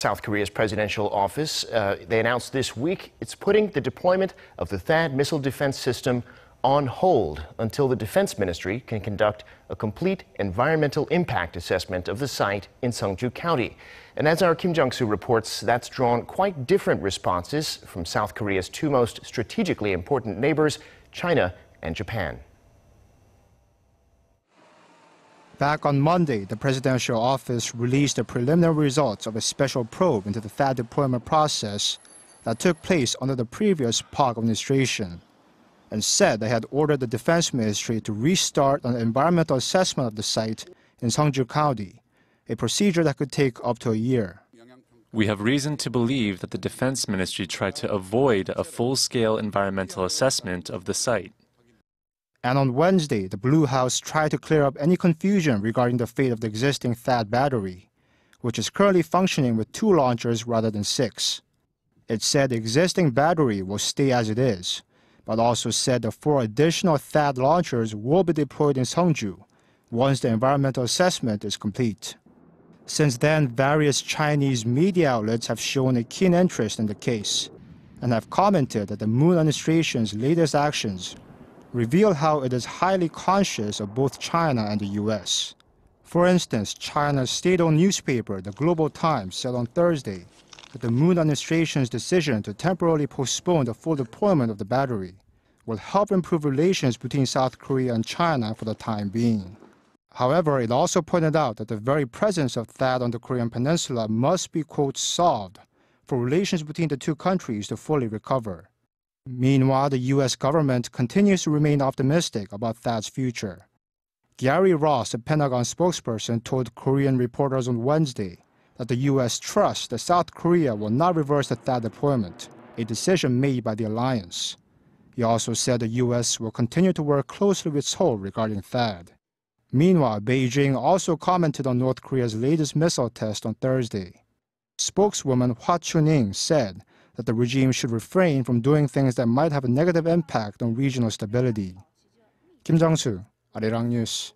South Korea's presidential office, they announced this week it's putting the deployment of the THAAD missile defense system on hold until the Defense Ministry can conduct a complete environmental impact assessment of the site in Seongju County. And as our Kim Jung-soo reports, that's drawn quite different responses from South Korea's two most strategically important neighbors, China and Japan. Back on Monday, the presidential office released the preliminary results of a special probe into the THAAD deployment process that took place under the previous Park administration, and said they had ordered the Defense Ministry to restart an environmental assessment of the site in Seongju County, a procedure that could take up to a year. We have reason to believe that the Defense Ministry tried to avoid a full-scale environmental assessment of the site. And on Wednesday, the Blue House tried to clear up any confusion regarding the fate of the existing THAAD battery, which is currently functioning with 2 launchers rather than 6. It said the existing battery will stay as it is, but also said the 4 additional THAAD launchers will be deployed in Seongju once the environmental assessment is complete. Since then, various Chinese media outlets have shown a keen interest in the case and have commented that the Moon administration's latest actions reveal how it is highly conscious of both China and the U.S. For instance, China's state-owned newspaper, the Global Times, said on Thursday that the Moon administration's decision to temporarily postpone the full deployment of the battery will help improve relations between South Korea and China for the time being. However, it also pointed out that the very presence of THAAD on the Korean peninsula must be, quote, solved for relations between the two countries to fully recover. Meanwhile, the U.S. government continues to remain optimistic about THAAD's future. Gary Ross, a Pentagon spokesperson, told Korean reporters on Wednesday that the U.S. trusts that South Korea will not reverse the THAAD deployment, a decision made by the alliance. He also said the U.S. will continue to work closely with Seoul regarding THAAD. Meanwhile, Beijing also commented on North Korea's latest missile test on Thursday. Spokeswoman Hwa Chuning said that the regime should refrain from doing things that might have a negative impact on regional stability. Kim Jung-soo, Arirang News.